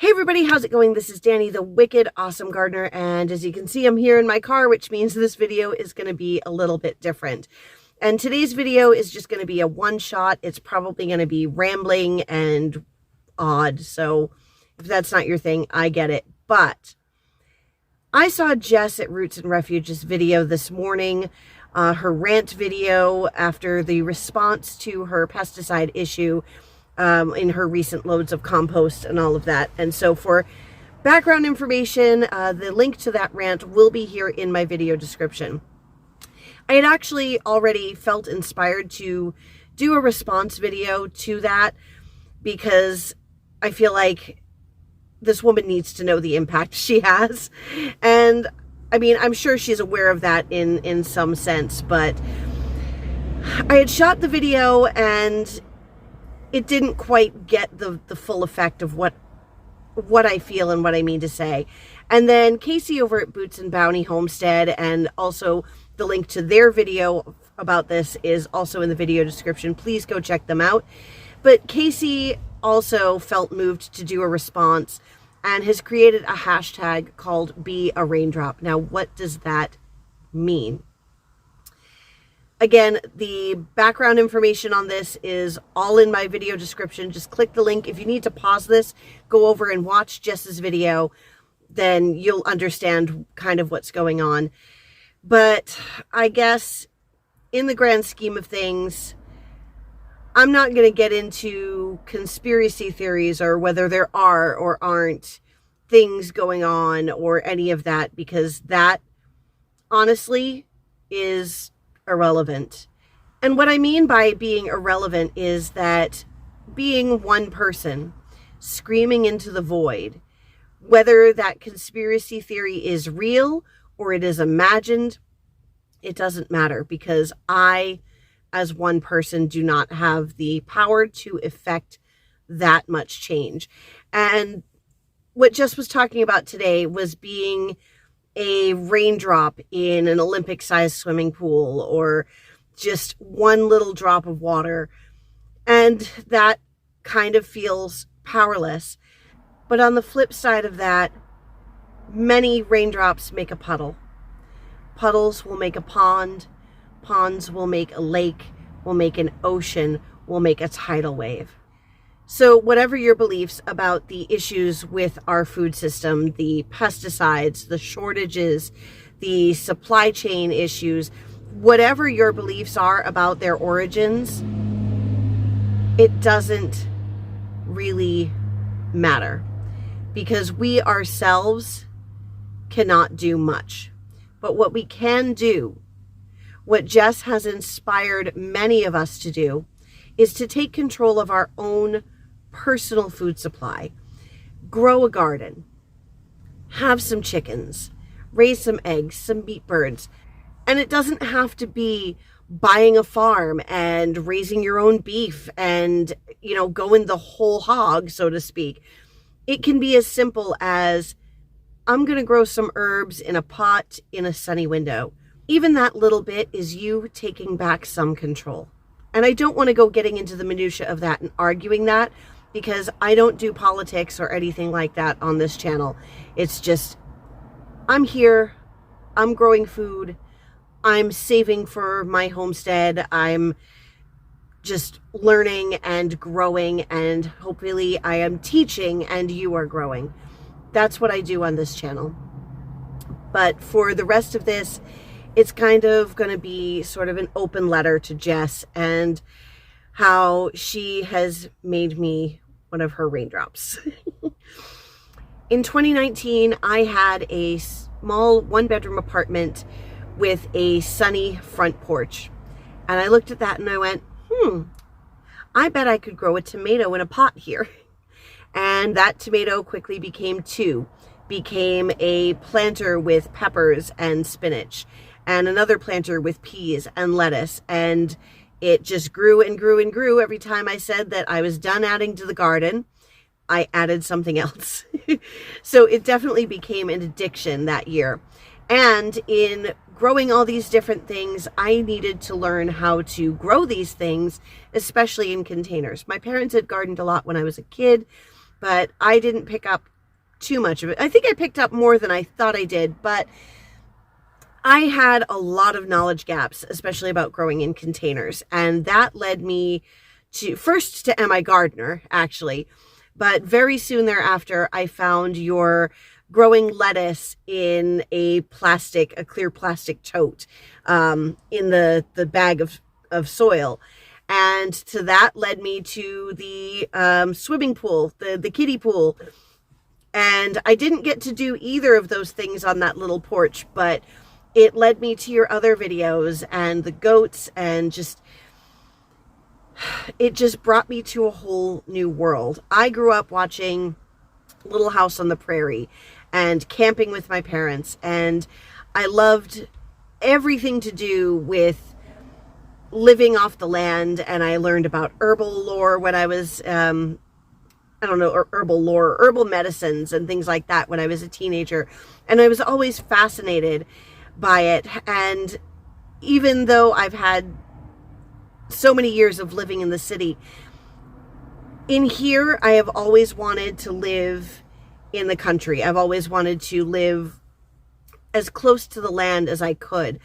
Hey everybody, how's it going? This is Danny, the Wicked Awesome Gardener, and as you can see, I'm here in my car, which means this video is going to be a little bit different. And today's video is just going to be a one-shot. It's probably going to be rambling and odd, so if that's not your thing, I get it. But I saw Jess at Roots and Refuge's video this morning, her rant video after the response to her pesticide issue in her recent loads of compost and all of that. And so for background information, the link to that rant will be here in my video description. I had actually already felt inspired to do a response video to that because I feel like this woman needs to know the impact she has. And I mean, I'm sure she's aware of that in some sense, but I had shot the video and it didn't quite get the full effect of what I feel and what I mean to say. And then Casey over at Boots and Bounty Homestead, and also the link to their video about this is also in the video description. Please go check them out. But Casey also felt moved to do a response and has created a hashtag called Be a Raindrop. Now, what does that mean? Again, the background information on this is all in my video description. Just click the link. If you need to pause this, go over and watch Jess's video, then you'll understand kind of what's going on. But I guess in the grand scheme of things, I'm not going to get into conspiracy theories or whether there are or aren't things going on or any of that, because that honestly is irrelevant. And what I mean by being irrelevant is that being one person screaming into the void, whether that conspiracy theory is real or it is imagined, it doesn't matter, because I, as one person, do not have the power to effect that much change. And what Jess was talking about today was being a raindrop in an Olympic-sized swimming pool, or just one little drop of water. And that kind of feels powerless. But on the flip side of that, many raindrops make a puddle. Puddles will make a pond. Ponds will make a lake, will make an ocean, will make a tidal wave. So whatever your beliefs about the issues with our food system, the pesticides, the shortages, the supply chain issues, whatever your beliefs are about their origins, it doesn't really matter, because we ourselves cannot do much. But what we can do, what Jess has inspired many of us to do, is to take control of our own personal food supply. Grow a garden, have some chickens, raise some eggs, some meat birds. And it doesn't have to be buying a farm and raising your own beef and, going the whole hog, so to speak. It can be as simple as, I'm going to grow some herbs in a pot in a sunny window. Even that little bit is you taking back some control. And I don't want to go getting into the minutia of that and arguing that, because I don't do politics or anything like that on this channel. It's just, I'm here, I'm growing food, I'm saving for my homestead, I'm just learning and growing, and hopefully I am teaching and you are growing. That's what I do on this channel. But for the rest of this, it's kind of going to be sort of an open letter to Jess and how she has made me one of her raindrops. In 2019, I had a small one-bedroom apartment with a sunny front porch. And I looked at that and I went, I bet I could grow a tomato in a pot here. And that tomato quickly became became a planter with peppers and spinach, and another planter with peas and lettuce. And it just grew and grew and grew. Every time I said that I was done adding to the garden, I added something else. So it definitely became an addiction that year. And in growing all these different things, I needed to learn how to grow these things, especially in containers. My parents had gardened a lot when I was a kid, but I didn't pick up too much of it. I think I picked up more than I thought I did, but I had a lot of knowledge gaps, especially about growing in containers. And that led me first to Am I Gardener, actually. But very soon thereafter, I found your growing lettuce in a clear plastic tote, in the bag of soil. And to that led me to the swimming pool, the kiddie pool. And I didn't get to do either of those things on that little porch, but it led me to your other videos and the goats, and it just brought me to a whole new world. I grew up watching Little House on the Prairie and camping with my parents, and I loved everything to do with living off the land. And I learned about herbal lore when I was, herbal medicines and things like that when I was a teenager. And I was always fascinated by it. And even though I've had so many years of living in the city, in here, I have always wanted to live in the country. I've always wanted to live as close to the land as I could.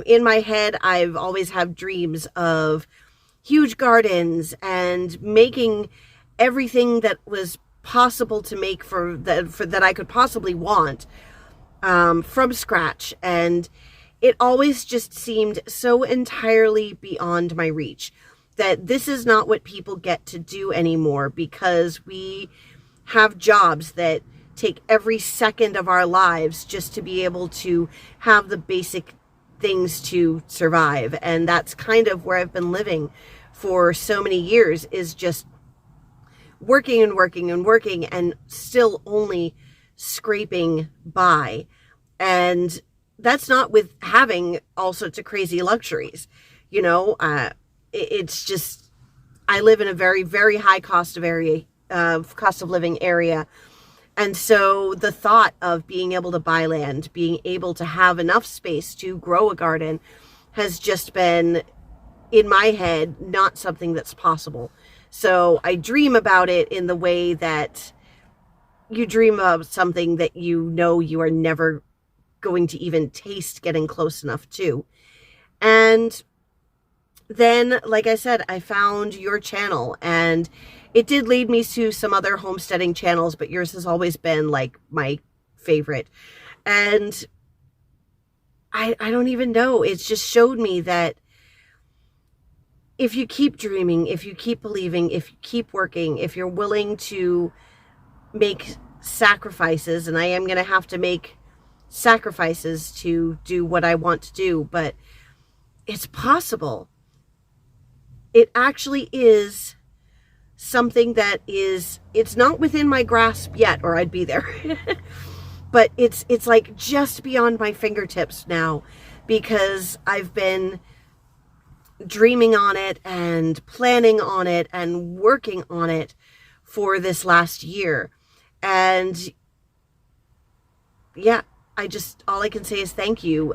In my head, I've always had dreams of huge gardens and making everything that was possible to make that I could possibly want, from scratch. And it always just seemed so entirely beyond my reach that this is not what people get to do anymore, because we have jobs that take every second of our lives just to be able to have the basic things to survive. And that's kind of where I've been living for so many years, is just working and working and working and still only scraping by. And that's not with having all sorts of crazy luxuries. It's just, I live in a very, very high cost of living area. And so the thought of being able to buy land, being able to have enough space to grow a garden, has just been, in my head, not something that's possible. So I dream about it in the way that you dream of something that you know you are never going to even taste getting close enough to. And then, like I said, I found your channel, and it did lead me to some other homesteading channels, but yours has always been like my favorite. And I don't even know. It's just showed me that if you keep dreaming, if you keep believing, if you keep working, if you're willing to make sacrifices, and I am going to have to make sacrifices to do what I want to do, but it's possible. It actually is something that it's not within my grasp yet, or I'd be there. But it's like just beyond my fingertips now, because I've been dreaming on it and planning on it and working on it for this last year. And yeah, all I can say is thank you.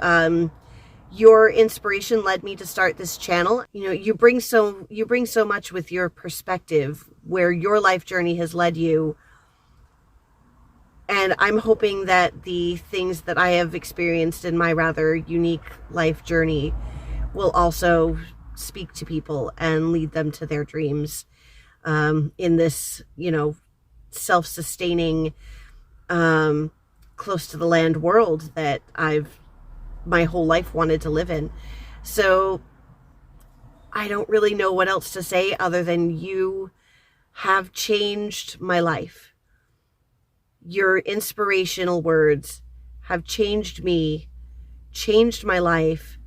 Your inspiration led me to start this channel. You bring so much with your perspective, where your life journey has led you. And I'm hoping that the things that I have experienced in my rather unique life journey will also speak to people and lead them to their dreams, in this, self-sustaining, close to the land world that I've my whole life wanted to live in. So I don't really know what else to say other than you have changed my life. Your inspirational words have changed me, changed my life,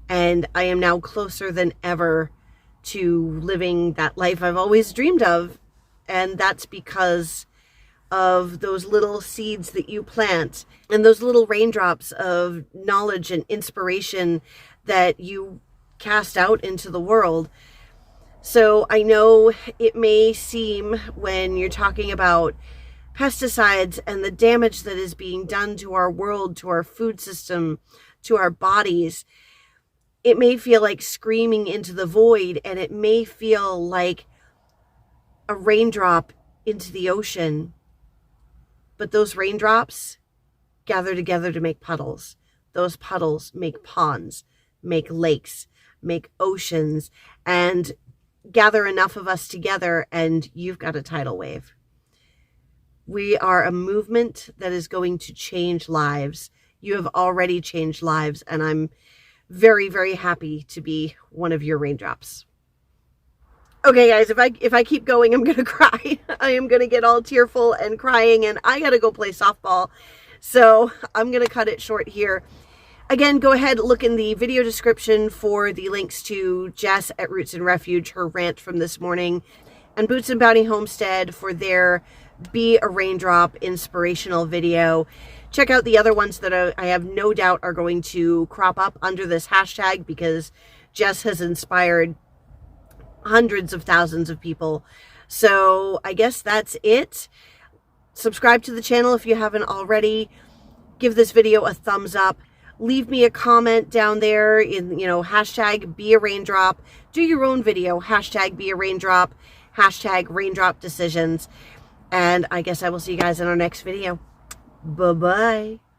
and I am now closer than ever to living that life I've always dreamed of. And that's because of those little seeds that you plant and those little raindrops of knowledge and inspiration that you cast out into the world. So I know it may seem, when you're talking about pesticides and the damage that is being done to our world, to our food system, to our bodies, it may feel like screaming into the void, and it may feel like a raindrop into the ocean, but those raindrops gather together to make puddles. Those puddles make ponds, make lakes, make oceans, and gather enough of us together, and you've got a tidal wave. We are a movement that is going to change lives. You have already changed lives, and I'm very, very happy to be one of your raindrops. Okay, guys, if I keep going, I'm going to cry. I am going to get all tearful and crying, and I got to go play softball. So I'm going to cut it short here. Again, go ahead, look in the video description for the links to Jess at Roots and Refuge, her rant from this morning, and Boots and Bounty Homestead for their Be a Raindrop inspirational video. Check out the other ones that I have no doubt are going to crop up under this hashtag, because Jess has inspired hundreds of thousands of people. So I guess that's it. Subscribe to the channel if you haven't already. Give this video a thumbs up. Leave me a comment down there in, hashtag Be a Raindrop. Do your own video, hashtag Be a Raindrop, hashtag Raindrop Decisions. And I guess I will see you guys in our next video. Bye-bye.